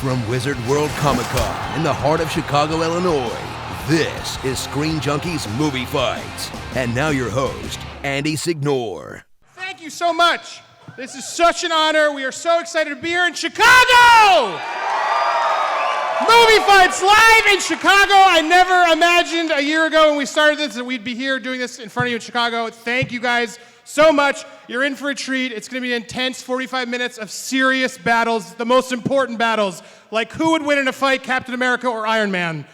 From Wizard World Comic Con in the heart of Chicago, Illinois, this is Screen Junkies Movie Fights. And now your host, Andy Signore. Thank you so much. This is such an honor. We are so excited to be here in Chicago! Movie Fights live in Chicago. I never imagined a year ago when we started this that we'd be here doing this in front of you in Chicago. Thank you guys so much. You're in for a treat. It's going to be an intense 45 minutes of serious battles, the most important battles, like who would win in a fight, Captain America or Iron Man.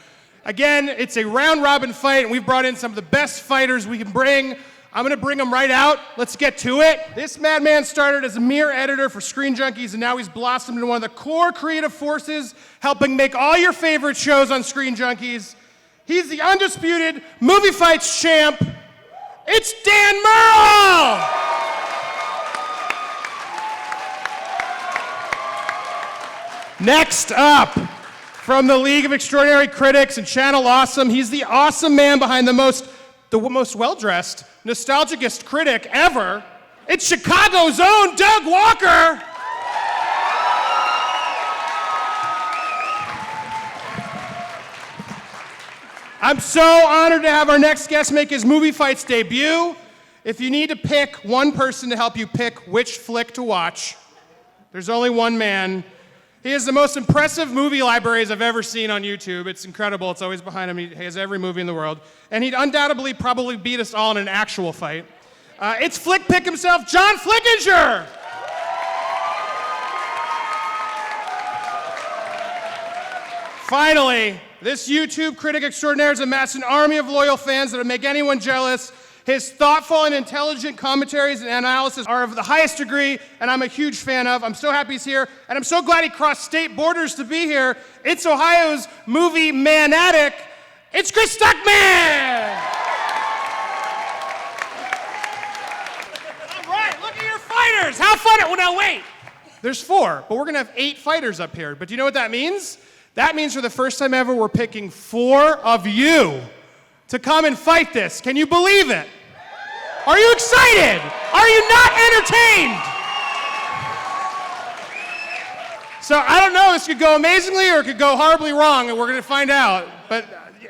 Again, it's a round-robin fight, and we've brought in some of the best fighters we can bring. I'm going to bring them right out. Let's get to it. This madman started as a mere editor for Screen Junkies, and now he's blossomed into one of the core creative forces helping make all your favorite shows on Screen Junkies. He's the undisputed movie fights champ. It's Dan Murrell! Next up, from the League of Extraordinary Critics and Channel Awesome, he's the awesome man behind the most well-dressed, nostalgicest critic ever. It's Chicago's own Doug Walker! I'm so honored to have our next guest make his Movie Fights debut. If you need to pick one person to help you pick which flick to watch, there's only one man. He has the most impressive movie libraries I've ever seen on YouTube. It's incredible. It's always behind him. He has every movie in the world. And he'd undoubtedly probably beat us all in an actual fight. It's Flick Pick himself, John Flickinger! Finally, this YouTube critic extraordinaire has amassed an army of loyal fans that would make anyone jealous. His thoughtful and intelligent commentaries and analysis are of the highest degree, and I'm a huge fan of. I'm so happy he's here, and I'm so glad he crossed state borders to be here. It's Ohio's movie manatic. It's Chris Stuckmann! All right, look at your fighters. How fun it, well, now wait. There's 4, but we're gonna have 8 fighters up here. But do you know what that means? That means for the first time ever, we're picking 4 of you to come and fight this. Can you believe it? Are you excited? Are you not entertained? So I don't know, this could go amazingly or it could go horribly wrong, and we're gonna find out. But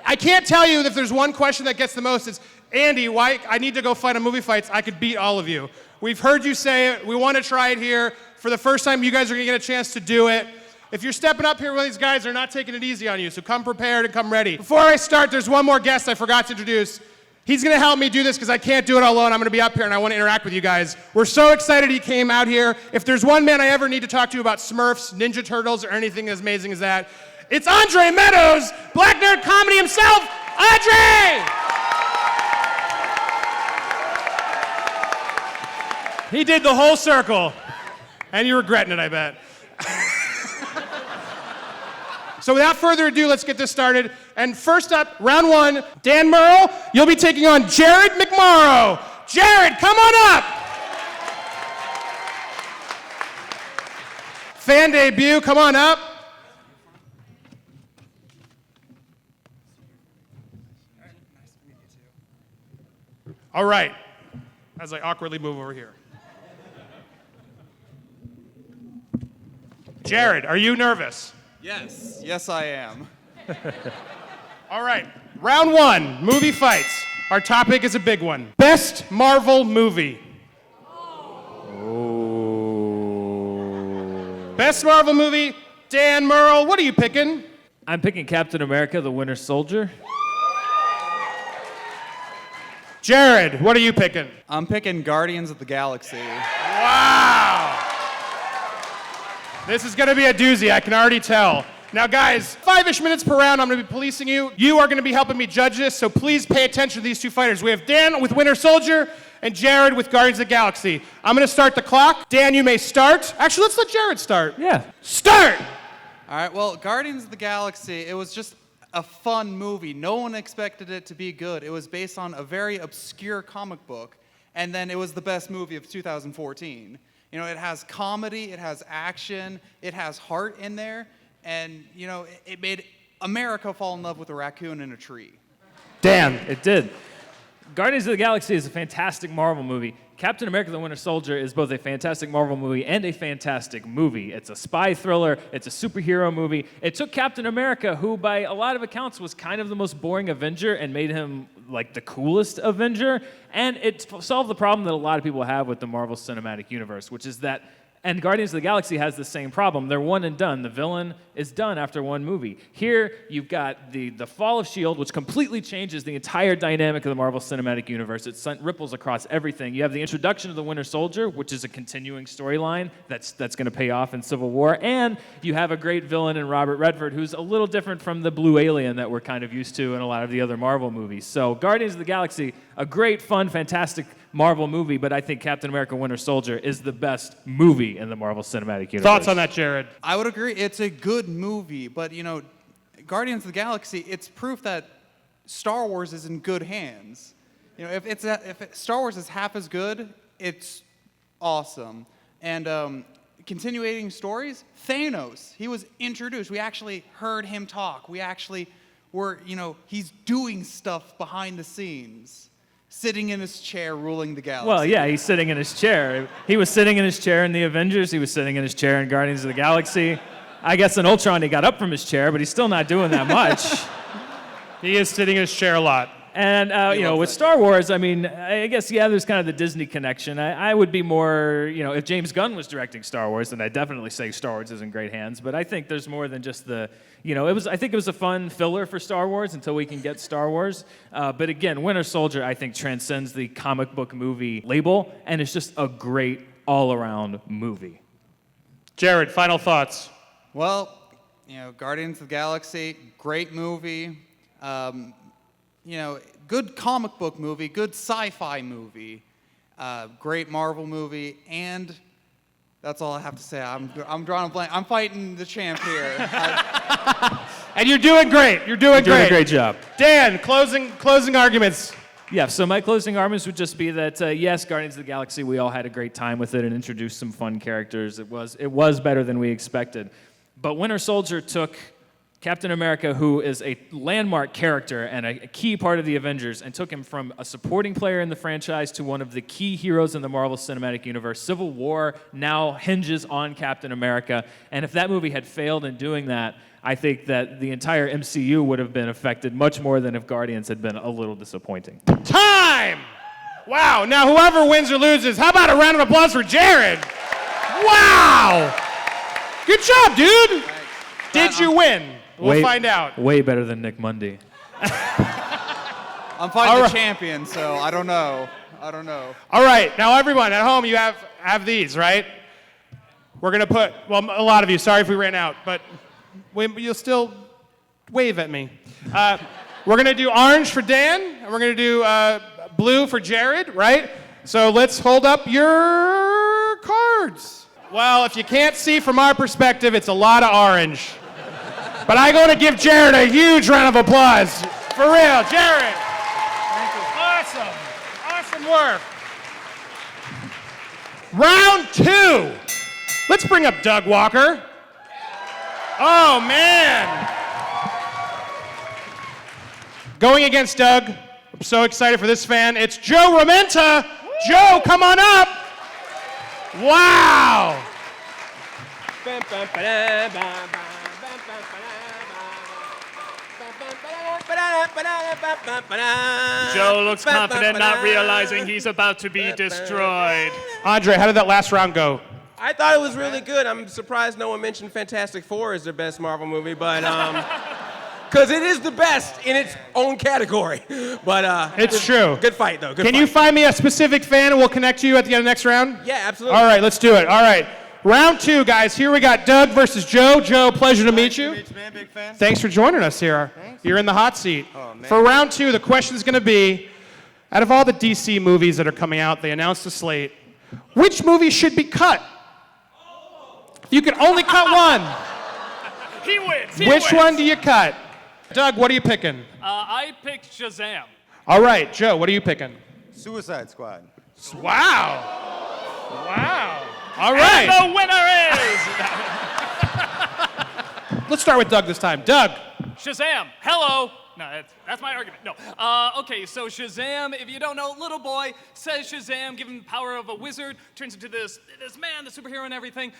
I can't tell you if there's one question that gets the most. It's, Andy, why I need to go fight on Movie Fights, I could beat all of you. We've heard you say it, we wanna try it here. For the first time, you guys are gonna get a chance to do it. If you're stepping up here with these guys, they're not taking it easy on you, so come prepared and come ready. Before I start, there's one more guest I forgot to introduce. He's gonna help me do this because I can't do it alone. I'm gonna be up here and I wanna interact with you guys. We're so excited he came out here. If there's one man I ever need to talk to about Smurfs, Ninja Turtles, or anything as amazing as that, it's Andre Meadows, Black Nerd Comedy himself, Andre! He did the whole circle, and you're regretting it, I bet. So without further ado, let's get this started. And first up, round 1, Dan Murrell, you'll be taking on Jared McMorrow. Jared, come on up. Fan debut, come on up. All right, as I awkwardly move over here. Jared, are you nervous? Yes I am. All right, round 1, movie fights. Our topic is a big one. Best Marvel movie. Oh. Best Marvel movie, Dan Murrell, what are you picking? I'm picking Captain America, the Winter Soldier. Jared, what are you picking? I'm picking Guardians of the Galaxy. Wow! This is gonna be a doozy, I can already tell. Now guys, 5-ish minutes per round, I'm gonna be policing you. You are gonna be helping me judge this, so please pay attention to these 2 fighters. We have Dan with Winter Soldier and Jared with Guardians of the Galaxy. I'm gonna start the clock. Dan, you may start. Actually, let's let Jared start. Yeah. Start! All right, well, Guardians of the Galaxy, it was just a fun movie. No one expected it to be good. It was based on a very obscure comic book, and then it was the best movie of 2014. You know, it has comedy, it has action, it has heart in there, and, you know, it made America fall in love with a raccoon in a tree. Dan. It did. Guardians of the Galaxy is a fantastic Marvel movie. Captain America the Winter Soldier is both a fantastic Marvel movie and a fantastic movie. It's a spy thriller, it's a superhero movie. It took Captain America, who by a lot of accounts was kind of the most boring Avenger, and made him like the coolest Avenger, and it solved the problem that a lot of people have with the Marvel Cinematic Universe, which is that, and Guardians of the Galaxy has the same problem. They're one and done. The villain is done after one movie. Here, you've got the fall of S.H.I.E.L.D., which completely changes the entire dynamic of the Marvel Cinematic Universe. It ripples across everything. You have the introduction of the Winter Soldier, which is a continuing storyline that's going to pay off in Civil War. And you have a great villain in Robert Redford, who's a little different from the blue alien that we're kind of used to in a lot of the other Marvel movies. So Guardians of the Galaxy, a great, fun, fantastic Marvel movie, but I think Captain America Winter Soldier is the best movie in the Marvel Cinematic Universe. Thoughts on that, Jared? I would agree. It's a good movie, but Guardians of the Galaxy, it's proof that Star Wars is in good hands. If Star Wars is half as good, it's awesome. And continuating stories, Thanos, he was introduced. We actually heard him talk. We actually were, he's doing stuff behind the scenes. Sitting in his chair, ruling the galaxy. Well, yeah, he's sitting in his chair. He was sitting in his chair in the Avengers. He was sitting in his chair in Guardians of the Galaxy. I guess in Ultron he got up from his chair, but he's still not doing that much. He is sitting in his chair a lot. And, with Star Wars, I mean, I guess, yeah, there's kind of the Disney connection. I would be more, if James Gunn was directing Star Wars, then I'd definitely say Star Wars is in great hands. But I think there's more than just I think it was a fun filler for Star Wars until we can get Star Wars. But again, Winter Soldier, I think, transcends the comic book movie label, and it's just a great all-around movie. Jared, final thoughts. Well, Guardians of the Galaxy, great movie. Good comic book movie, good sci-fi movie, great Marvel movie, and that's all I have to say. I'm drawing a blank. I'm fighting the champ here. And you're doing great. You're doing a great job. Dan, closing arguments. Yeah, so my closing arguments would just be that, yes, Guardians of the Galaxy, we all had a great time with it and introduced some fun characters. It was better than we expected. But Winter Soldier took Captain America, who is a landmark character and a key part of the Avengers, and took him from a supporting player in the franchise to one of the key heroes in the Marvel Cinematic Universe. Civil War now hinges on Captain America, and if that movie had failed in doing that, I think that the entire MCU would have been affected much more than if Guardians had been a little disappointing. Time! Wow, now whoever wins or loses, how about a round of applause for Jared? Wow! Good job, dude! Did you win? We'll find out. Way better than Nick Mundy. I'm fighting the champion, so I don't know. All right, now everyone at home, you have these, right? We're gonna put, well, a lot of you, sorry if we ran out, but you'll still wave at me. We're gonna do orange for Dan, and we're gonna do blue for Jared, right? So let's hold up your cards. Well, if you can't see from our perspective, it's a lot of orange. But I'm going to give Jared a huge round of applause. For real, Jared. Thank you. Awesome work. Round 2. Let's bring up Doug Walker. Oh, man. Going against Doug, I'm so excited for this fan. It's Joe Armenta. Joe, come on up. Wow. Joe looks confident, not realizing he's about to be destroyed. Andre, how did that last round go? I thought it was really good. I'm surprised no one mentioned Fantastic Four as their best Marvel movie, but because it is the best in its own category. But it's true. Good fight, though. Can you find me a specific fan and we'll connect you at the end of the next round? Yeah, absolutely. All right, let's do it. All right. Round 2, guys. Here we got Doug versus Joe. Joe, pleasure to meet you. Man, big fan. Thanks for joining us here. Thanks. You're in the hot seat. Oh, man. For round 2, the question is going to be, out of all the DC movies that are coming out, they announced a slate, which movie should be cut? If you could only cut one, He wins. which one do you cut? Doug, what are you picking? I picked Shazam. All right, Joe, what are you picking? Suicide Squad. Wow. Wow. All right. And the winner is Let's start with Doug this time. Doug. Shazam. Hello. No, that's my argument. No. Okay, so Shazam, if you don't know, little boy says Shazam, given the power of a wizard, turns into this man, the superhero and everything.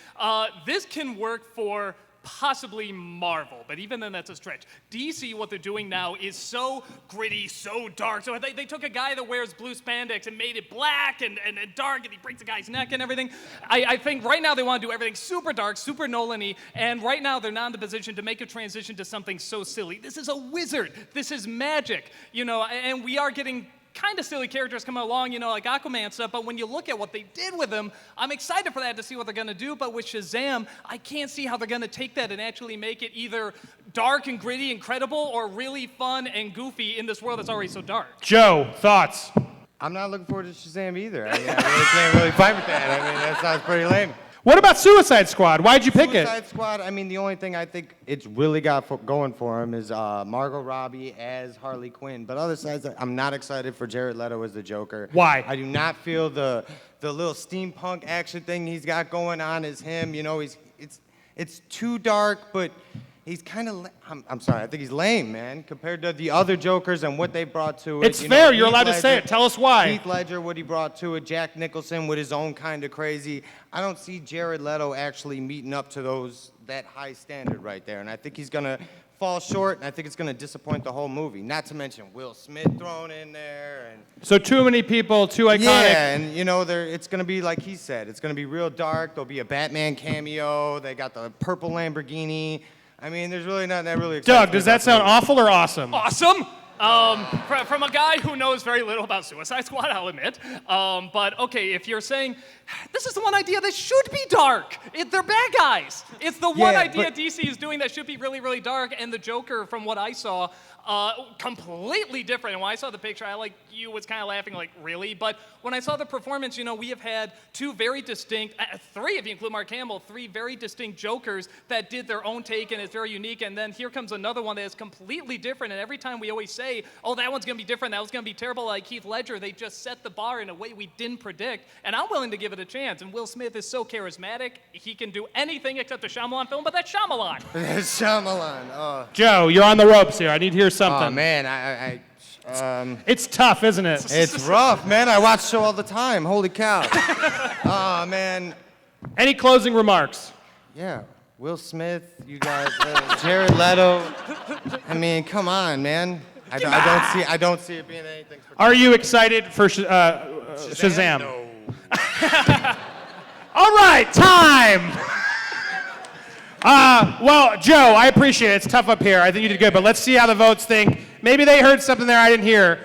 This can work for possibly Marvel, but even then that's a stretch. DC, what they're doing now is so gritty, so dark. So they took a guy that wears blue spandex and made it black and dark, and he breaks a guy's neck and everything. I think right now they want to do everything super dark, super Nolan-y, and right now they're not in the position to make a transition to something so silly. This is a wizard. This is magic, and we are getting kind of silly characters coming along, like Aquaman and stuff, but when you look at what they did with them, I'm excited for that to see what they're going to do, but with Shazam, I can't see how they're going to take that and actually make it either dark and gritty, incredible, or really fun and goofy in this world that's already so dark. Joe, thoughts? I'm not looking forward to Shazam either. I can't really fight with that. That sounds pretty lame. What about Suicide Squad? Why'd you pick it? Suicide Squad, the only thing I think it's really got going for him is Margot Robbie as Harley Quinn. But other sides, I'm not excited for Jared Leto as the Joker. Why? I do not feel the little steampunk action thing he's got going on is him. It's too dark, but he's kind of, I'm sorry, I think he's lame, man, compared to the other Jokers and what they brought to it. It's fair, you're allowed to say it. Tell us why. Heath Ledger, what he brought to it, Jack Nicholson with his own kind of crazy. I don't see Jared Leto actually meeting up to that high standard right there, and I think he's going to fall short, and I think it's going to disappoint the whole movie. Not to mention Will Smith thrown in there. So too many people, too iconic. Yeah, and it's going to be like he said. It's going to be real dark. There'll be a Batman cameo. They got the purple Lamborghini. There's really nothing that really excites Doug, does that sound awful or awesome? Awesome! From a guy who knows very little about Suicide Squad, I'll admit. But okay, if you're saying, this is the one idea that should be dark. They're bad guys. It's the one idea DC is doing that should be really, really dark, and the Joker, from what I saw, completely different. And when I saw the picture, you was kind of laughing like, really? But when I saw the performance, we have had two very distinct, three if you include Mark Hamill, three very distinct Jokers that did their own take, and it's very unique. And then here comes another one that is completely different. And every time we always say, oh, that one's going to be different, that one's going to be terrible, like Heath Ledger, they just set the bar in a way we didn't predict. And I'm willing to give it a chance. And Will Smith is so charismatic, he can do anything except a Shyamalan film, but that's Shyamalan. Shyamalan. Joe, you're on the ropes here. I need to hear something. Oh, man, it's tough, isn't it? It's rough, man. I watch the show all the time. Holy cow. Oh, man. Any closing remarks? Yeah. Will Smith, you guys, Jared Leto. Come on, man. I don't see it being anything. Are you excited for Shazam? No. All right, time. Well, Joe, I appreciate it. It's tough up here. I think you did good, but let's see how the votes think. Maybe they heard something there I didn't hear.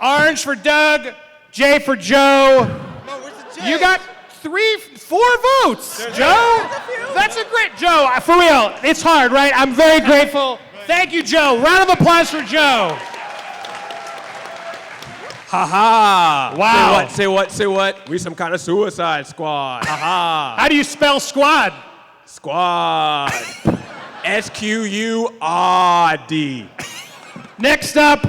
Orange for Doug, J for Joe. No, where's the J? You got 4 votes, Joe. That's a great, Joe, for real, it's hard, right? I'm very grateful. Thank you, Joe. Round of applause for Joe. Ha-ha. Wow. Say what? We some kind of Suicide Squad. Ha-ha. How do you spell squad? Squad. S-Q-U-R-D. Next up,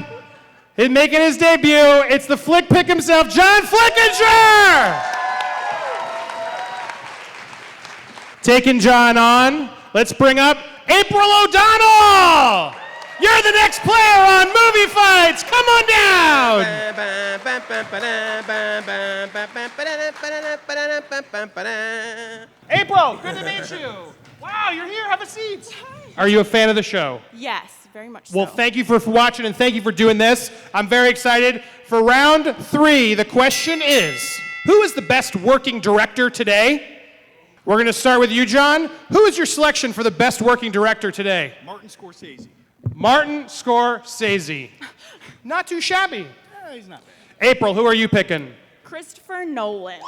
making his debut, it's the flick pick himself, John Flickinger! Taking John on, let's bring up April O'Donnell! You're the next player on Movie Fights! Come on down! April, good to meet you. Wow, you're here. Have a seat. Are you a fan of the show? Yes, very much Well, so. thank you for watching and thank you for doing this. I'm very excited. For round 3, the question is, who is the best working director today? We're going to start with you, John. Who is your selection for the best working director today? Martin Scorsese. Martin Scorsese. Not too shabby. He's not bad. April, who are you picking? Christopher Nolan.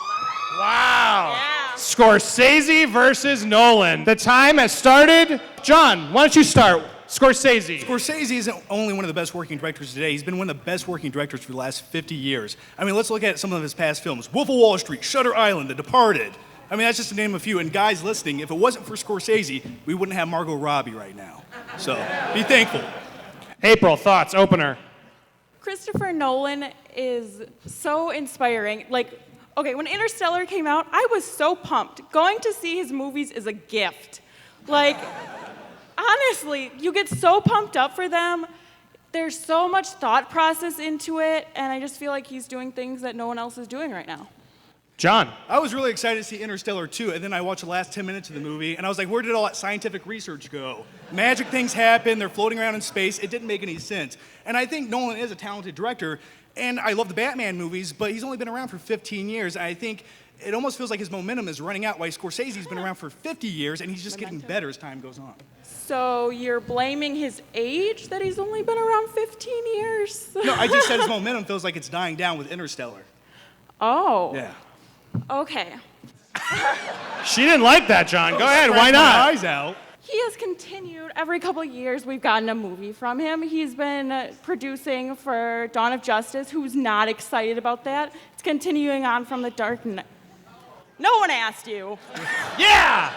Wow. Yeah. Scorsese versus Nolan. The time has started. John, why don't you start? Scorsese. Scorsese isn't only one of the best working directors today, he's been one of the best working directors for the last 50 years. Let's look at some of his past films. Wolf of Wall Street, Shutter Island, The Departed. That's just to name a few. And guys listening, if it wasn't for Scorsese, we wouldn't have Margot Robbie right now. So, be thankful. April, thoughts, opener. Christopher Nolan is so inspiring. Okay, when Interstellar came out, I was so pumped. Going to see his movies is a gift. honestly, you get so pumped up for them. There's so much thought process into it, and I just feel like he's doing things that no one else is doing right now. John. I was really excited to see Interstellar 2, and then I watched the last 10 minutes of the movie, and I was like, where did all that scientific research go? Magic things happen, they're floating around in space, it didn't make any sense. And I think Nolan is a talented director, and I love the Batman movies, but he's only been around for 15 years, and I think it almost feels like his momentum is running out, while Scorsese's been around for 50 years, and he's just getting better as time goes on. So you're blaming his age that he's only been around 15 years? No, I just said his momentum feels like it's dying down with Interstellar. Oh. Yeah. Okay. She didn't like that, John. Go ahead, why not? My eyes out. He has continued. Every couple of years, we've gotten a movie from him. He's been producing for Dawn of Justice. Who's not excited about that? It's continuing on from The Dark Knight. No one asked you. Yeah!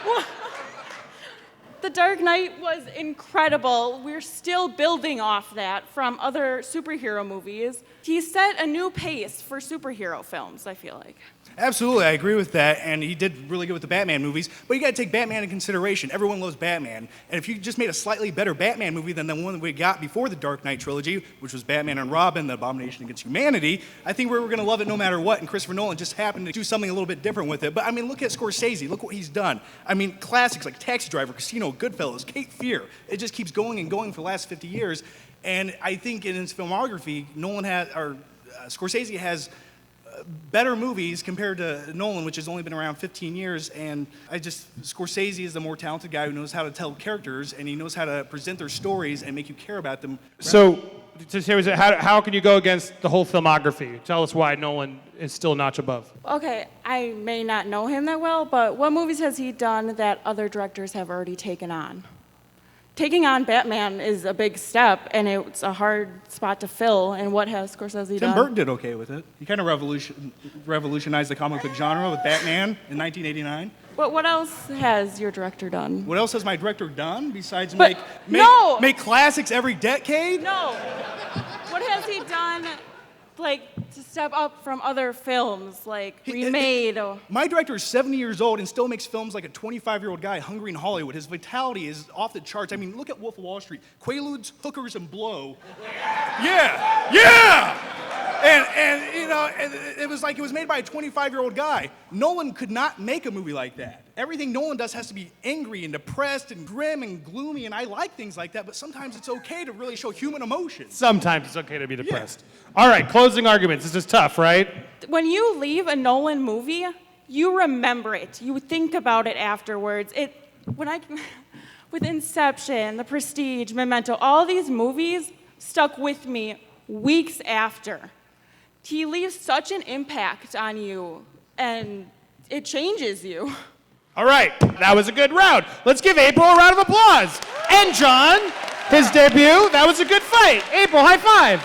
The Dark Knight was incredible. We're still building off that from other superhero movies. He set a new pace for superhero films, I feel like. Absolutely, I agree with that, and he did really good with the Batman movies, but you gotta take Batman in consideration. Everyone loves Batman, and if you just made a slightly better Batman movie than the one we got before the Dark Knight trilogy, which was Batman and Robin, the Abomination Against Humanity, I think we were gonna love it no matter what, and Christopher Nolan just happened to do something a little bit different with it. But I mean, look at Scorsese, look what he's done. I mean, classics like Taxi Driver, Casino, Goodfellas, Cape Fear, it just keeps going and going for the last 50 years, and I think in his filmography, Scorsese has better movies compared to Nolan, which has only been around 15 years, and Scorsese is the more talented guy who knows how to tell characters, and he knows how to present their stories and make you care about them. So, how can you go against the whole filmography? Tell us why Nolan is still a notch above. Okay, I may not know him that well, but what movies has he done that other directors have already taken on? Taking on Batman is a big step, and it's a hard spot to fill, and what has Scorsese done? Tim Burton did okay with it. He kind of revolutionized the comic book genre with Batman in 1989. But what else has your director done? What else has my director done besides But make classics every decade? No. What has he done, like, to step up from other films, like Remade? My director is 70 years old and still makes films like a 25-year-old guy hungry in Hollywood. His vitality is off the charts. I mean, look at Wolf of Wall Street. Quaaludes, hookers, and blow. Yeah! And you know, it was like it was made by a 25-year-old guy. Nolan could not make a movie like that. Everything Nolan does has to be angry and depressed and grim and gloomy, and I like things like that, but sometimes it's okay to really show human emotion. Sometimes it's okay to be depressed. Yeah. All right, closing arguments. This is tough, right? When you leave a Nolan movie, you remember it. You think about it afterwards. With Inception, The Prestige, Memento, all these movies stuck with me weeks after. He leaves such an impact on you, and it changes you. All right, that was a good round. Let's give April a round of applause. And John, his debut, that was a good fight. April, high five.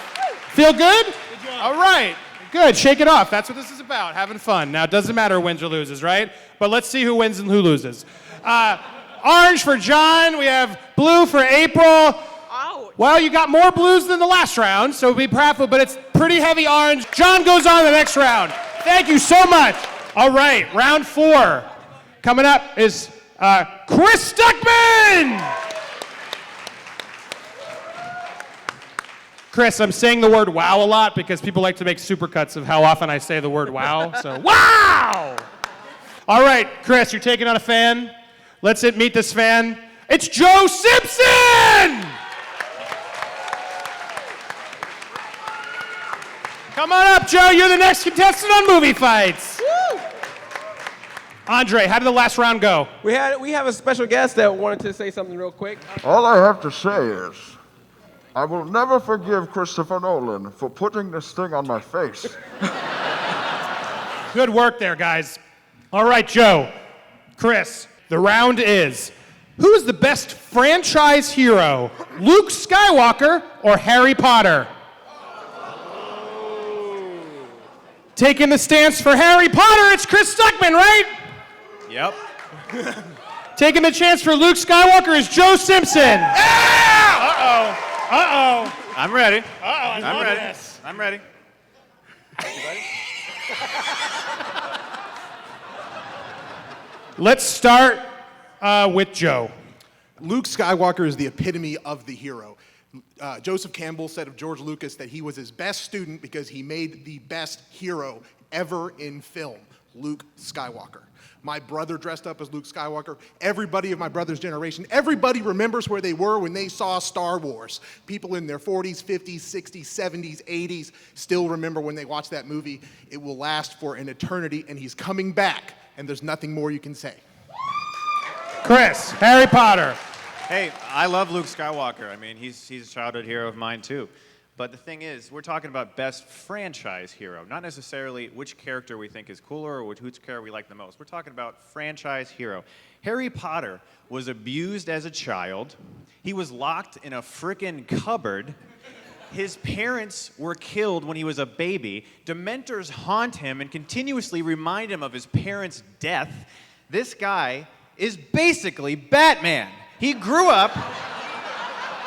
Feel good? Good job. All right, good, shake it off. That's what this is about, having fun. Now, it doesn't matter who wins or loses, right? But let's see who wins and who loses. Orange for John, we have blue for April. Well, you got more blues than the last round, so be proudful, but it's pretty heavy orange. John goes on to the next round. Thank you so much. All right, round 4. Coming up is Chris Stuckmann! Chris, I'm saying the word wow a lot because people like to make supercuts of how often I say the word wow, so wow! All right, Chris, you're taking on a fan. Let's meet this fan. It's Joe Simpson! Come on up, Joe. You're the next contestant on Movie Fights. Woo! Andre, how did the last round go? We have a special guest that wanted to say something real quick. All I have to say is, I will never forgive Christopher Nolan for putting this thing on my face. Good work there, guys. All right, Joe, Chris, the round is, who is the best franchise hero, Luke Skywalker or Harry Potter? Taking the stance for Harry Potter, it's Chris Stuckmann, right? Yep. Taking the chance for Luke Skywalker is Joe Simpson. Yeah! Uh-oh. I'm ready. I'm ready. This. I'm ready. Let's start with Joe. Luke Skywalker is the epitome of the hero. Joseph Campbell said of George Lucas that he was his best student because he made the best hero ever in film, Luke Skywalker. My brother dressed up as Luke Skywalker. Everybody of my brother's generation, everybody remembers where they were when they saw Star Wars. People in their 40s, 50s, 60s, 70s, 80s still remember when they watched that movie. It will last for an eternity, and he's coming back, and there's nothing more you can say. Chris, Harry Potter. Hey, I love Luke Skywalker. I mean, he's a childhood hero of mine, too. But the thing is, we're talking about best franchise hero, not necessarily which character we think is cooler or which character we like the most. We're talking about franchise hero. Harry Potter was abused as a child. He was locked in a frickin' cupboard. His parents were killed when he was a baby. Dementors haunt him and continuously remind him of his parents' death. This guy is basically Batman. He grew up...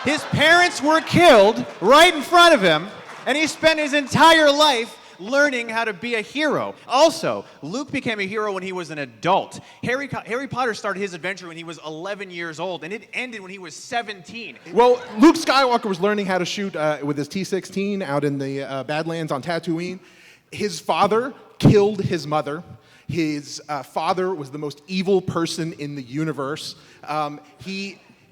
His parents were killed right in front of him, and he spent his entire life learning how to be a hero. Also, Luke became a hero when he was an adult. Harry Potter started his adventure when he was 11 years old, and it ended when he was 17. Well, Luke Skywalker was learning how to shoot with his T-16 out in the Badlands on Tatooine. His father killed his mother. His father was the most evil person in the universe.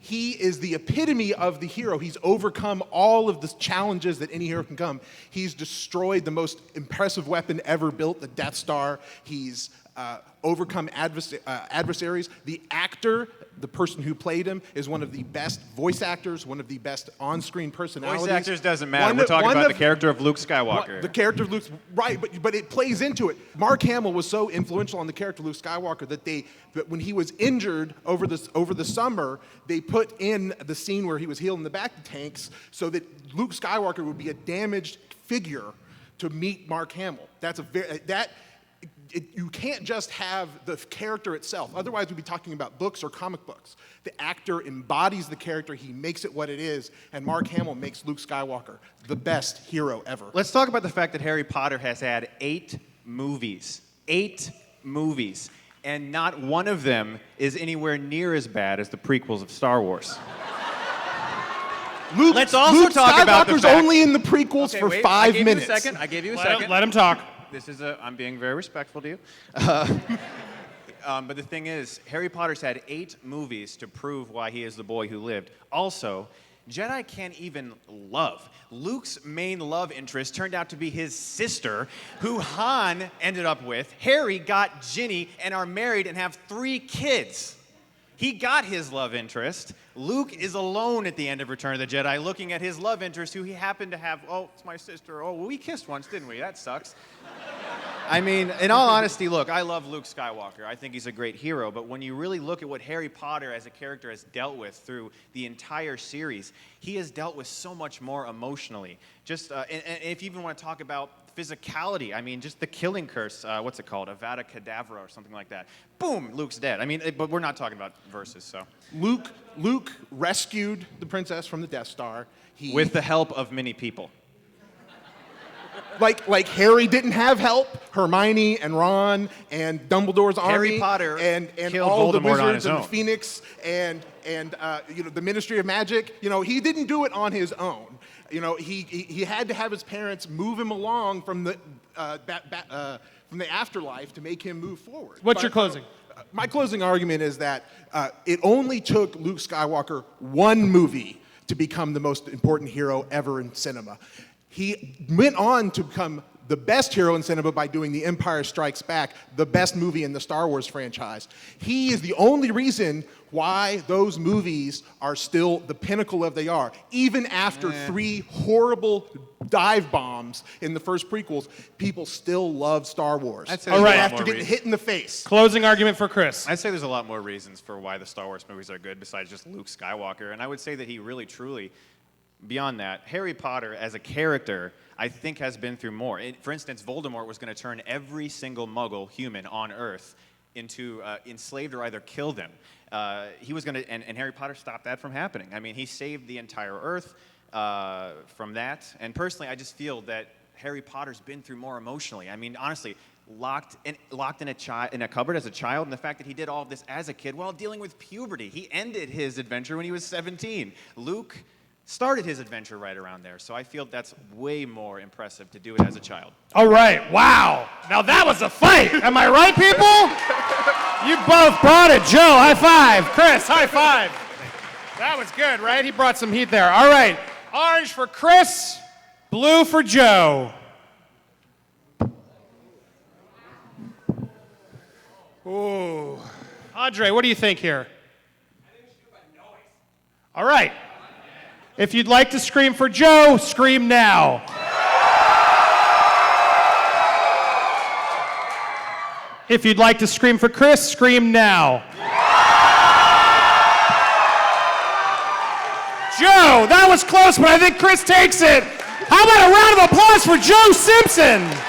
He is the epitome of the hero. He's overcome all of the challenges that any hero can come. He's destroyed the most impressive weapon ever built, the Death Star. He's overcome adversaries. The actor, the person who played him, is one of the best voice actors, one of the best on-screen personalities. Voice actors doesn't matter. We're talking about the character of Luke Skywalker. The character of Luke, right, but it plays into it. Mark Hamill was so influential on the character of Luke Skywalker that when he was injured over the summer, they put in the scene where he was healing the back tanks so that Luke Skywalker would be a damaged figure to meet Mark Hamill. You can't just have the character itself. Otherwise, we'd be talking about books or comic books. The actor embodies the character. He makes it what it is. And Mark Hamill makes Luke Skywalker the best hero ever. Let's talk about the fact that Harry Potter has had 8 movies. 8 movies. And not one of them is anywhere near as bad as the prequels of Star Wars. Let's also Luke talk about the Skywalker's fact... only in the prequels for 5 minutes. I gave you a second. Let him talk. I'm being very respectful to you. But the thing is, Harry Potter's had 8 movies to prove why he is the boy who lived. Also, Jedi can't even love. Luke's main love interest turned out to be his sister, who Han ended up with. Harry got Ginny and are married and have 3 kids. He got his love interest. Luke is alone at the end of Return of the Jedi, looking at his love interest, who he happened to have. Oh, it's my sister. Oh, well, we kissed once, didn't we? That sucks. I mean, in all honesty, look, I love Luke Skywalker. I think he's a great hero. But when you really look at what Harry Potter as a character has dealt with through the entire series, he has dealt with so much more emotionally. Just, and if you even want to talk about physicality, I mean, just the killing curse, what's it called? Avada Kedavra or something like that. Boom, Luke's dead. I mean, but we're not talking about verses, so. Luke rescued the princess from the Death Star. With the help of many people. Like Harry didn't have help. Hermione and Ron and Dumbledore's army. Harry Potter and killed all the Voldemort on wizards his and own. the Phoenix and the Ministry of Magic. He didn't do it on his own. He had to have his parents move him along from the afterlife to make him move forward. What's your closing? My closing argument is that it only took Luke Skywalker one movie to become the most important hero ever in cinema. He went on to become the best hero in cinema by doing The Empire Strikes Back, the best movie in the Star Wars franchise. He is the only reason why those movies are still the pinnacle of they are. Even after 3 horrible dive bombs in the first prequels, people still love Star Wars. All right. After getting hit in the face. Closing argument for Chris. I'd say there's a lot more reasons for why the Star Wars movies are good besides just Luke Skywalker. And I would say that he really, truly, beyond that, Harry Potter as a character, I think has been through more. For instance, Voldemort was going to turn every single Muggle human on Earth into enslaved or either kill them. He was going to, and Harry Potter stopped that from happening. I mean, he saved the entire Earth from that. And personally, I just feel that Harry Potter's been through more emotionally. I mean, honestly, locked in a cupboard as a child, and the fact that he did all of this as a kid while dealing with puberty. He ended his adventure when he was 17. Luke started his adventure right around there, so I feel that's way more impressive to do it as a child. All right, wow. Now that was a fight. Am I right, people? You both brought it. Joe, high five. Chris, high five. That was good, right? He brought some heat there. All right, orange for Chris, blue for Joe. Ooh. Andre, what do you think here? I think we should do it by noise. All right. If you'd like to scream for Joe, scream now. If you'd like to scream for Chris, scream now. Joe, that was close, but I think Chris takes it. How about a round of applause for Joe Simpson?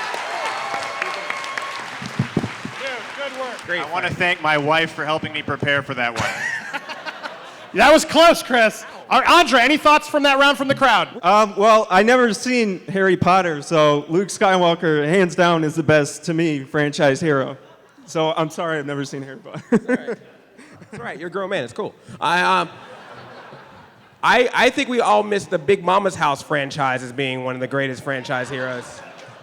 I want to thank my wife for helping me prepare for that one. That was close, Chris. Andre, any thoughts from that round from the crowd? Well, I never seen Harry Potter, so Luke Skywalker, hands down, is the best, to me, franchise hero. So I'm sorry, I've never seen Harry Potter. That's all right. You're a grown man. It's cool. I think we all miss the Big Mama's House franchise as being one of the greatest franchise heroes.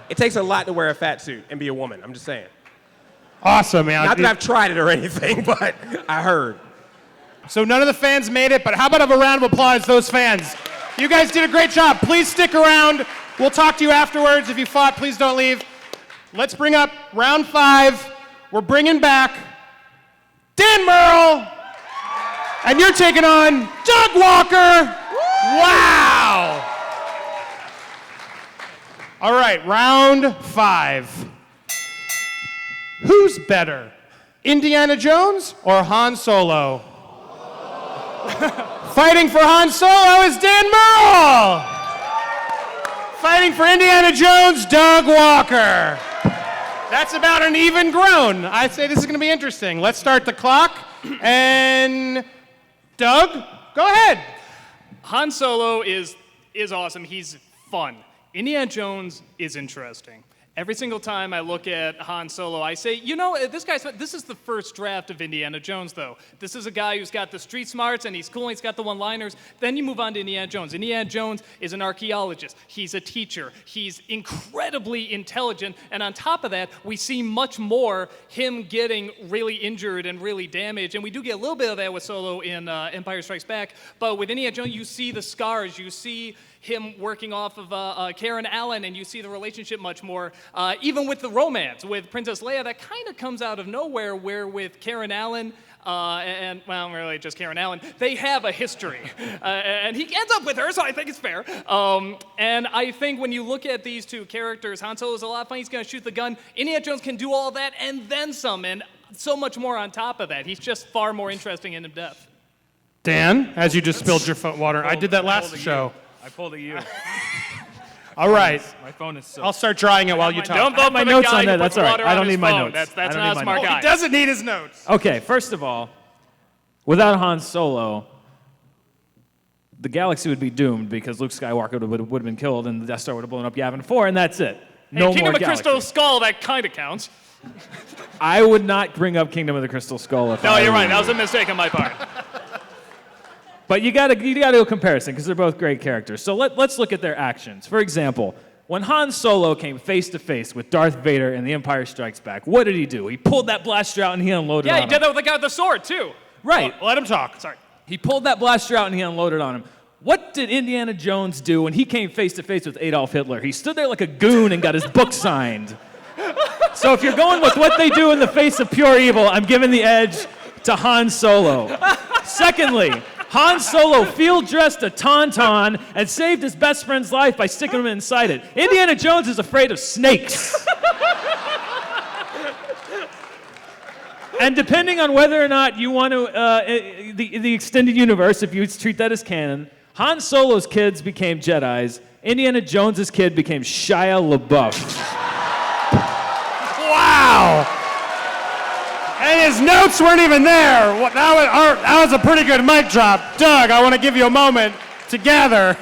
It takes a lot to wear a fat suit and be a woman. I'm just saying. Awesome, man. Not that I've tried it or anything, but I heard. So none of the fans made it, but how about a round of applause, those fans? You guys did a great job. Please stick around. We'll talk to you afterwards. If you fought, please don't leave. Let's bring up round 5. We're bringing back Dan Murrell. And you're taking on Doug Walker. Wow. All right, round 5. Who's better, Indiana Jones or Han Solo? Fighting for Han Solo is Dan Murrell. Fighting for Indiana Jones, Doug Walker. That's about an even grown. I'd say this is going to be interesting. Let's start the clock. And Doug, go ahead. Han Solo is awesome. He's fun. Indiana Jones is interesting. Every single time I look at Han Solo, I say, you know, this is the first draft of Indiana Jones, though. This is a guy who's got the street smarts, and he's cool, and he's got the one-liners. Then you move on to Indiana Jones. Indiana Jones is an archaeologist. He's a teacher. He's incredibly intelligent, and on top of that, we see much more him getting really injured and really damaged, and we do get a little bit of that with Solo in Empire Strikes Back, but with Indiana Jones, you see the scars, you see him working off of Karen Allen, and you see the relationship much more. Even with the romance with Princess Leia, that kind of comes out of nowhere, where with Karen Allen, and, well, really just Karen Allen, they have a history. And he ends up with her, so I think it's fair. And I think when you look at these two characters, Han Solo's a lot of fun, he's going to shoot the gun. Indiana Jones can do all that and then some, and so much more on top of that. He's just far more interesting and in-depth. Dan, as you just spilled your water, I did that last show. I pulled a U. All right. My phone is so. I'll start drying it while you talk. Don't vote my for the notes guy on that. who That's puts all right. water I on don't his need my phone. notes. That's I don't not a need my smart notes. guy. He doesn't need his notes. Okay, first of all, without Han Solo, the galaxy would be doomed because Luke Skywalker would have been killed and the Death Star would have blown up Yavin 4, and that's it. No Kingdom more of galaxy. Crystal Skull, that kind of counts. I would not bring up Kingdom of the Crystal Skull if No, I you're were right. you. That was a mistake on my part. But you gotta do a comparison because they're both great characters. So let's look at their actions. For example, when Han Solo came face to face with Darth Vader in The Empire Strikes Back, what did he do? He pulled that blaster out and he unloaded on Yeah, him. he did that with the guy with the sword, too. Right. Let him talk. Sorry. He pulled that blaster out and he unloaded on him. What did Indiana Jones do when he came face to face with Adolf Hitler? He stood there like a goon and got his book signed. So if you're going with what they do in the face of pure evil, I'm giving the edge to Han Solo. Secondly, Han Solo field-dressed a tauntaun and saved his best friend's life by sticking him inside it. Indiana Jones is afraid of snakes. And depending on whether or not you want to, the extended universe, if you treat that as canon, Han Solo's kids became Jedis. Indiana Jones's kid became Shia LaBeouf. Wow! And his notes weren't even there. That was a pretty good mic drop. Doug, I want to give you a moment to gather.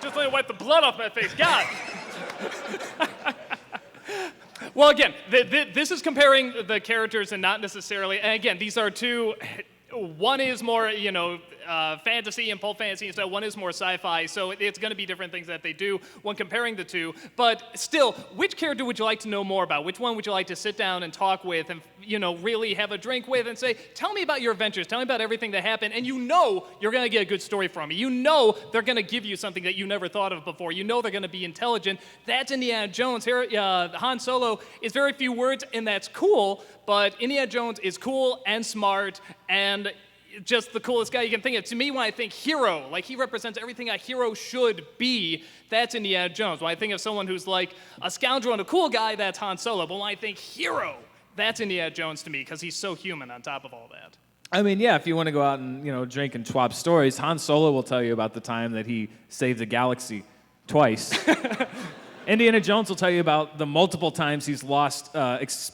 Just let me wipe the blood off my face. God. Well, again, this is comparing the characters and not necessarily, and again, these are two, one is more, fantasy and pulp fantasy and stuff. One is more sci-fi, so it's going to be different things that they do when comparing the two. But still, which character would you like to know more about? Which one would you like to sit down and talk with and, really have a drink with and say, tell me about your adventures, tell me about everything that happened, and you're going to get a good story from me. They're going to give you something that you never thought of before. They're going to be intelligent. That's Indiana Jones. Han Solo is very few words, and that's cool, but Indiana Jones is cool and smart and just the coolest guy you can think of. To me, when I think hero, like he represents everything a hero should be, that's Indiana Jones. When I think of someone who's like a scoundrel and a cool guy, that's Han Solo. But when I think hero, that's Indiana Jones to me because he's so human on top of all that. I mean, yeah, if you want to go out and, drink and swap stories, Han Solo will tell you about the time that he saved the galaxy twice. Indiana Jones will tell you about the multiple times he's lost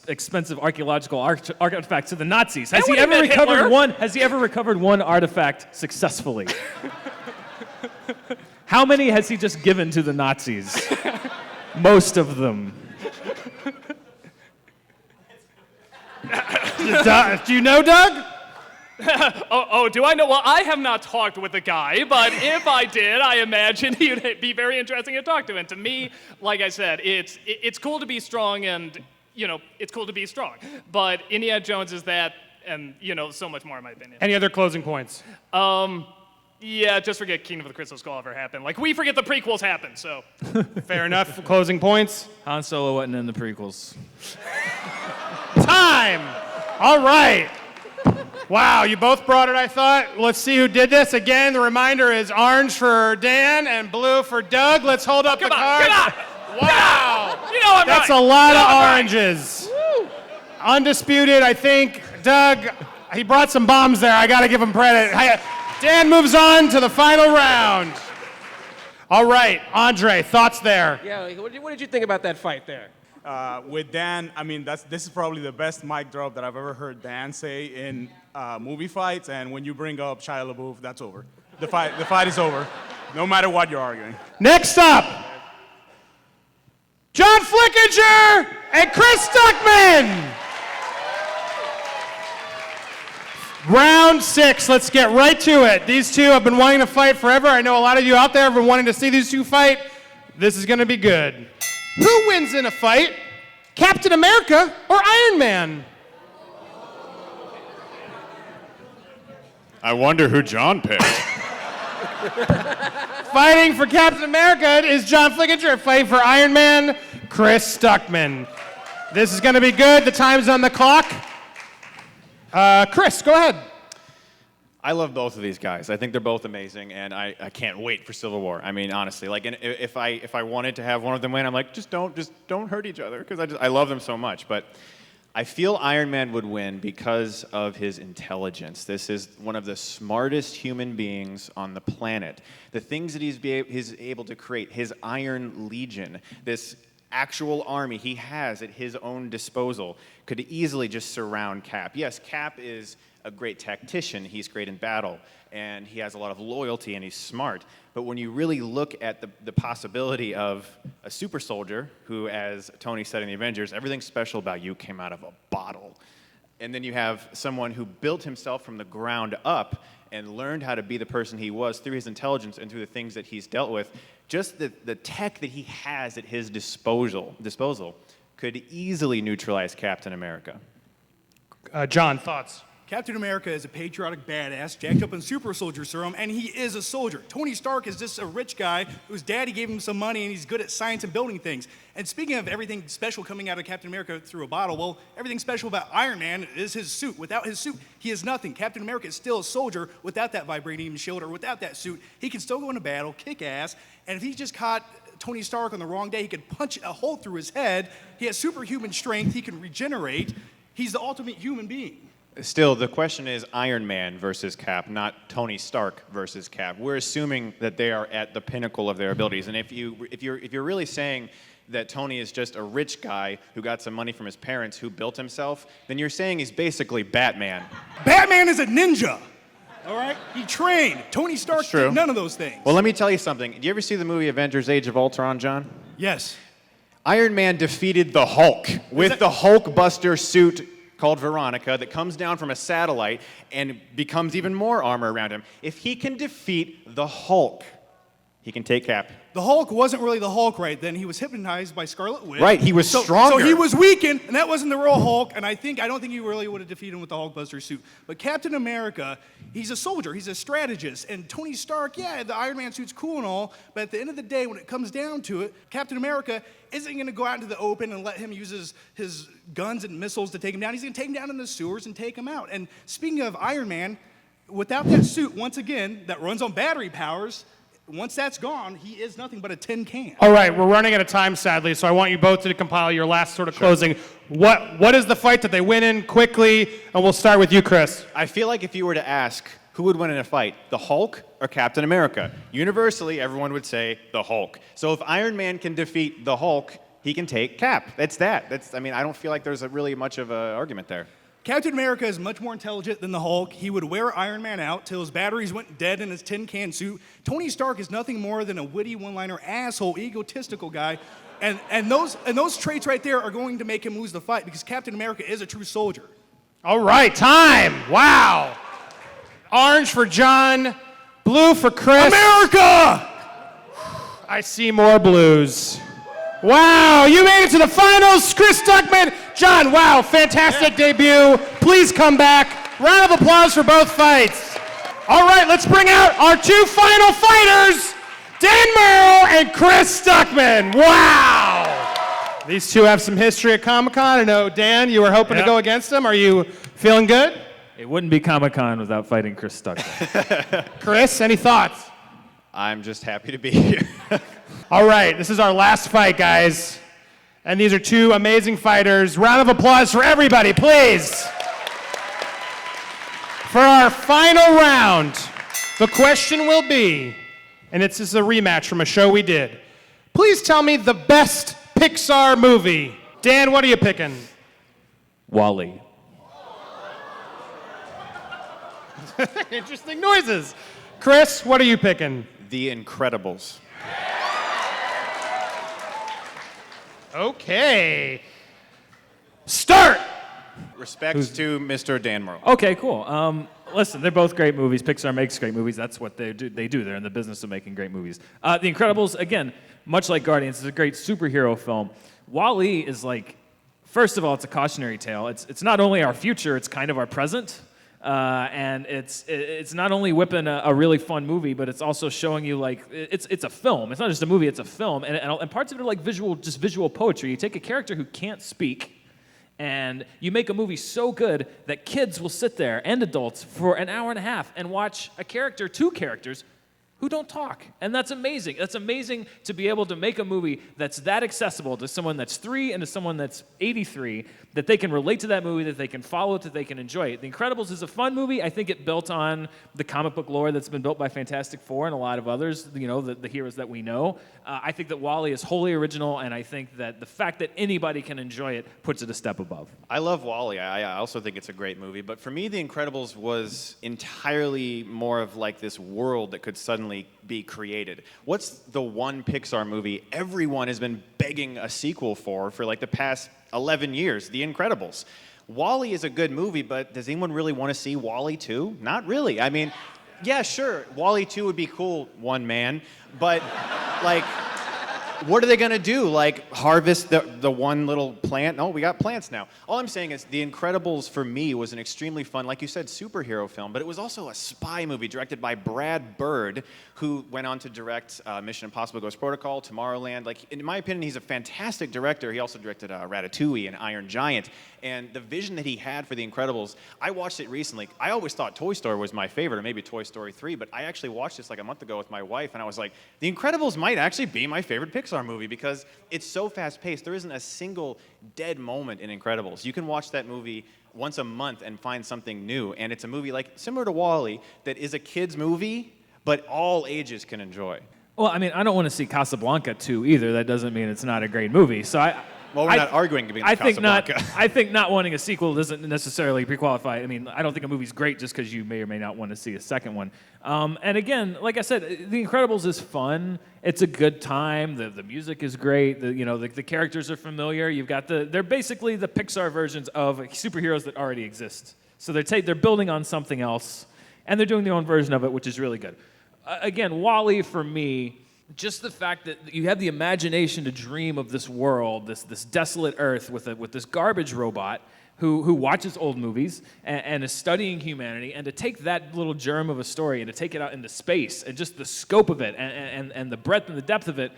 expensive archaeological artifacts to the Nazis. Has he ever recovered one artifact successfully? How many has he just given to the Nazis? Most of them. Do you know Doug? Do I know? Well, I have not talked with the guy, but if I did, I imagine he'd be very interesting to talk to. And to me, like I said, it's cool to be strong and, it's cool to be strong. But Indiana Jones is that and, so much more in my opinion. Any other closing points? Yeah, just forget Kingdom of the Crystal Skull ever happened. Like, we forget the prequels happened, so. Fair enough. Closing points? Han Solo wasn't in the prequels. Time! All right. Wow, you both brought it, I thought. Let's see who did this. Again, the reminder is orange for Dan and blue for Doug. Let's hold up the cards. Come on! Wow! I'm That's right. a lot of oranges. Undisputed, I think. Doug, he brought some bombs there. I got to give him credit. Dan moves on to the final round. All right, Andre, thoughts there? Yeah, what did you think about that fight there? With Dan, I mean, this is probably the best mic drop that I've ever heard Dan say in movie fights. And when you bring up Shia LaBeouf, that's over. The fight is over, no matter what you're arguing. Next up, John Flickinger and Chris Stuckmann. Round 6, let's get right to it. These two have been wanting to fight forever. I know a lot of you out there have been wanting to see these two fight. This is going to be good. Who wins in a fight, Captain America or Iron Man? I wonder who John picked. Fighting for Captain America is John Flickinger. Fighting for Iron Man, Chris Stuckmann. This is going to be good. The time's on the clock. Chris, go ahead. I love both of these guys. I think they're both amazing, and I can't wait for Civil War. I mean, honestly, like, and if I wanted to have one of them win, I'm like, just don't hurt each other, because I love them so much. But I feel Iron Man would win because of his intelligence. This is one of the smartest human beings on the planet. The things that he's able to create, his Iron Legion, this actual army he has at his own disposal, could easily just surround Cap. Yes, Cap is a great tactician, he's great in battle, and he has a lot of loyalty and he's smart. But when you really look at the possibility of a super soldier who, as Tony said in the Avengers, everything special about you came out of a bottle. And then you have someone who built himself from the ground up and learned how to be the person he was through his intelligence and through the things that he's dealt with. Just the tech that he has at his disposal could easily neutralize Captain America. John, thoughts? Captain America is a patriotic badass, jacked up in super soldier serum, and he is a soldier. Tony Stark is just a rich guy whose daddy gave him some money, and he's good at science and building things. And speaking of everything special coming out of Captain America through a bottle, well, everything special about Iron Man is his suit. Without his suit, he is nothing. Captain America is still a soldier without that vibranium shield or without that suit. He can still go into battle, kick ass, and if he just caught Tony Stark on the wrong day, he could punch a hole through his head. He has superhuman strength. He can regenerate. He's the ultimate human being. Still, the question is Iron Man versus Cap, not Tony Stark versus Cap. We're assuming that they are at the pinnacle of their abilities. And if you're really saying that Tony is just a rich guy who got some money from his parents who built himself, then you're saying he's basically Batman. Batman is a ninja. All right? He trained. Tony Stark did none of those things. Well, let me tell you something. Did you ever see the movie Avengers Age of Ultron, John? Yes. Iron Man defeated the Hulk with the Hulkbuster suit called Veronica that comes down from a satellite and becomes even more armor around him. If he can defeat the Hulk, he can take Cap. The Hulk wasn't really the Hulk right then. He was hypnotized by Scarlet Witch. Right, he was stronger. So he was weakened, and that wasn't the real Hulk, and I don't think he really would have defeated him with the Hulkbuster suit. But Captain America, he's a soldier, he's a strategist, and Tony Stark, yeah, the Iron Man suit's cool and all, but at the end of the day, when it comes down to it, Captain America isn't going to go out into the open and let him use his guns and missiles to take him down. He's going to take him down in the sewers and take him out. And speaking of Iron Man, without that suit, once again, that runs on battery powers, once that's gone, he is nothing but a tin can. All right, we're running out of time, sadly, so I want you both to compile your last sort of closing. What is the fight that they win in quickly? And we'll start with you, Chris. I feel like if you were to ask who would win in a fight, the Hulk or Captain America, universally everyone would say the Hulk. So if Iron Man can defeat the Hulk, he can take Cap. That's that. I don't feel like there's really much of an argument there. Captain America is much more intelligent than the Hulk. He would wear Iron Man out till his batteries went dead in his tin can suit. Tony Stark is nothing more than a witty one-liner asshole, egotistical guy. And those traits right there are going to make him lose the fight because Captain America is a true soldier. All right, time. Wow. Orange for John, blue for Chris. America! I see more blues. Wow, you made it to the finals, Chris Stuckmann. John, wow, fantastic debut. Please come back. Round of applause for both fights. All right, let's bring out our two final fighters, Dan Murrell and Chris Stuckmann. Wow. These two have some history at Comic-Con. I know, Dan, you were hoping to go against them. Are you feeling good? It wouldn't be Comic-Con without fighting Chris Stuckmann. Chris, any thoughts? I'm just happy to be here. All right, this is our last fight, guys. And these are two amazing fighters. Round of applause for everybody, please. For our final round, the question will be, and this is a rematch from a show we did. Please tell me the best Pixar movie. Dan, what are you picking? Wall-E. Interesting noises. Chris, what are you picking? The Incredibles. Okay. Start! Respects to Mr. Dan Murrell. Okay, cool. Listen, they're both great movies. Pixar makes great movies. That's what they do. They're in the business of making great movies. The Incredibles, again, much like Guardians, is a great superhero film. Wall-E is like, first of all, it's a cautionary tale. It's not only our future, it's kind of our present. And it's not only whipping a really fun movie, but it's also showing you like it's a film. It's not just a movie; it's a film, and parts of it are like visual poetry. You take a character who can't speak, and you make a movie so good that kids will sit there and adults for an hour and a half and watch two characters who don't talk. And that's amazing. That's amazing to be able to make a movie that's that accessible to someone that's 3 and to someone that's 83, that they can relate to that movie, that they can follow it, that they can enjoy it. The Incredibles is a fun movie. I think it built on the comic book lore that's been built by Fantastic Four and a lot of others, the heroes that we know. I think that Wall-E is wholly original, and I think that the fact that anybody can enjoy it puts it a step above. I love Wall-E. I also think it's a great movie. But for me, The Incredibles was entirely more of like this world that could suddenly be created. What's the one Pixar movie everyone has been begging a sequel for like the past 11 years? The Incredibles. Wall-E is a good movie, but does anyone really want to see Wall-E 2? Not really. I mean, yeah, sure, Wall-E 2 would be cool, one man, but like, what are they going to do? Like, harvest the one little plant? No, we got plants now. All I'm saying is The Incredibles, for me, was an extremely fun, like you said, superhero film, but it was also a spy movie directed by Brad Bird, who went on to direct Mission Impossible Ghost Protocol, Tomorrowland. Like, in my opinion, he's a fantastic director. He also directed Ratatouille and Iron Giant. And the vision that he had for The Incredibles, I watched it recently. I always thought Toy Story was my favorite, or maybe Toy Story 3, but I actually watched this like a month ago with my wife, and I was like, The Incredibles might actually be my favorite Pixar movie because it's so fast-paced. There isn't a single dead moment in Incredibles. You can watch that movie once a month and find something new, and it's a movie like similar to Wall-E that is a kid's movie, but all ages can enjoy. Well, I mean, I don't want to see Casablanca 2 either. That doesn't mean it's not a great movie. So Well, we're not arguing against Casablanca. I think not wanting a sequel doesn't necessarily pre-qualify. I mean, I don't think a movie's great just because you may or may not want to see a second one. And again, like I said, The Incredibles is fun. It's a good time. The music is great. The characters are familiar. You've got they're basically the Pixar versions of superheroes that already exist. So they're building on something else, and they're doing their own version of it, which is really good. Again, WALL-E for me. Just the fact that you have the imagination to dream of this world, this desolate Earth with this garbage robot who watches old movies and is studying humanity, and to take that little germ of a story and to take it out into space and just the scope of it and the breadth and the depth of it.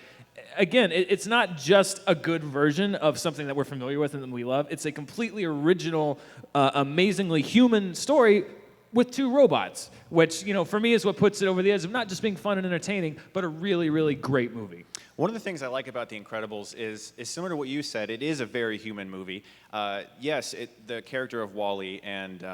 Again, it's not just a good version of something that we're familiar with and that we love. It's a completely original, amazingly human story with two robots, which, for me is what puts it over the edge of not just being fun and entertaining, but a really, really great movie. One of the things I like about The Incredibles is similar to what you said. It is a very human movie. Yes, the character of WALL-E and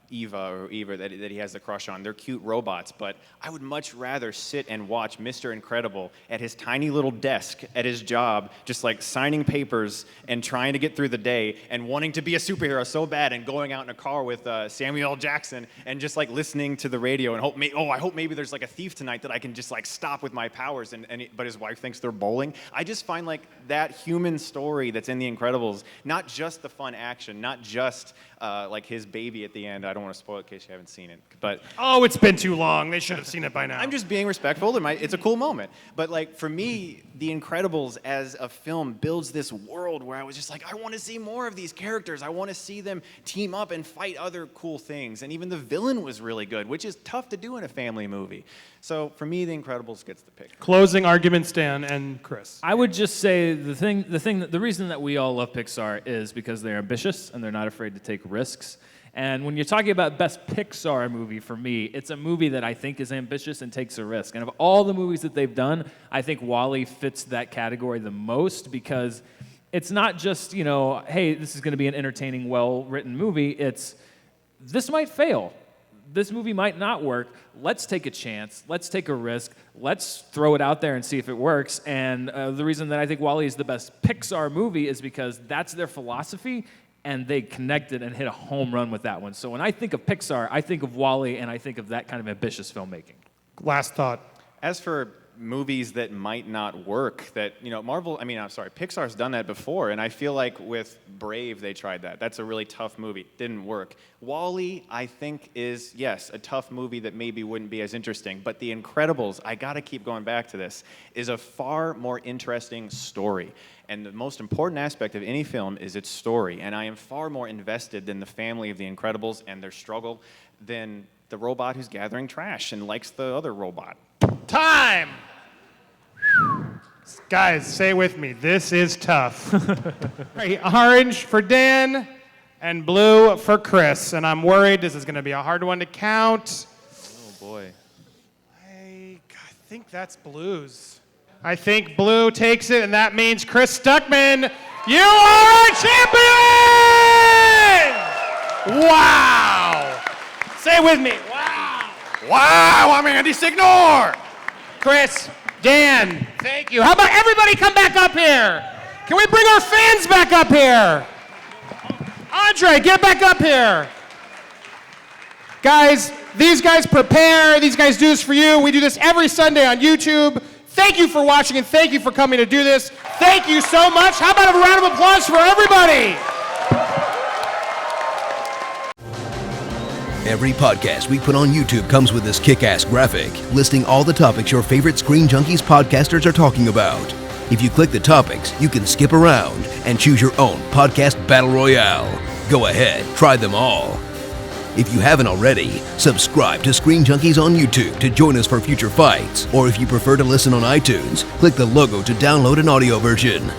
Eva that he has the crush on, they're cute robots, but I would much rather sit and watch Mr. Incredible at his tiny little desk at his job, just like signing papers and trying to get through the day and wanting to be a superhero so bad, and going out in a car with Samuel L. Jackson and just like listening to the radio and I hope maybe there's like a thief tonight that I can just like stop with my powers, but his wife thinks they're bowling. I just find like that human story that's in The Incredibles, not just the fun action, not just like his baby at the end. I don't want to spoil it in case you haven't seen it, but it's been too long. They should have seen it by now. I'm just being respectful. It's a cool moment, but like for me, The Incredibles as a film builds this world where I was just like, I want to see more of these characters. I want to see them team up and fight other cool things, and even the villain was really good, which is tough to do in a family movie. So for me, The Incredibles gets the pick. Closing arguments, Dan and Chris. I would just say the reason that we all love Pixar is because they're ambitious and they're not afraid to take risks. And when you're talking about best Pixar movie, for me, it's a movie that I think is ambitious and takes a risk. And of all the movies that they've done, I think WALL-E fits that category the most, because it's not just, hey, this is going to be an entertaining, well-written movie. It's, this might fail. This movie might not work. Let's take a chance. Let's take a risk. Let's throw it out there and see if it works. And the reason that I think WALL-E is the best Pixar movie is because that's their philosophy, and they connected and hit a home run with that one. So when I think of Pixar, I think of WALL-E, and I think of that kind of ambitious filmmaking. Last thought. As for movies that might not work, that, Pixar's done that before, and I feel like with Brave, they tried that. That's a really tough movie. Didn't work. WALL-E, I think, is, yes, a tough movie that maybe wouldn't be as interesting, but The Incredibles, I gotta keep going back to this, is a far more interesting story. And the most important aspect of any film is its story, and I am far more invested than the family of The Incredibles and their struggle than the robot who's gathering trash and likes the other robot. Time! Guys, say with me, this is tough. Right, orange for Dan and blue for Chris, and I'm worried this is going to be a hard one to count. Oh boy. I think that's blues. I think blue takes it, and that means Chris Stuckmann, you are our champion! Wow! Say it with me, wow! Wow, I'm Andy Signore! Chris, Dan, thank you. How about everybody come back up here? Can we bring our fans back up here? Andre, get back up here. Guys, these guys prepare. These guys do this for you. We do this every Sunday on YouTube. Thank you for watching, and thank you for coming to do this. Thank you so much. How about a round of applause for everybody? Every podcast we put on YouTube comes with this kick-ass graphic listing all the topics your favorite Screen Junkies podcasters are talking about. If you click the topics, you can skip around and choose your own podcast battle royale. Go ahead, try them all. If you haven't already, subscribe to Screen Junkies on YouTube to join us for future fights. Or if you prefer to listen on iTunes, click the logo to download an audio version.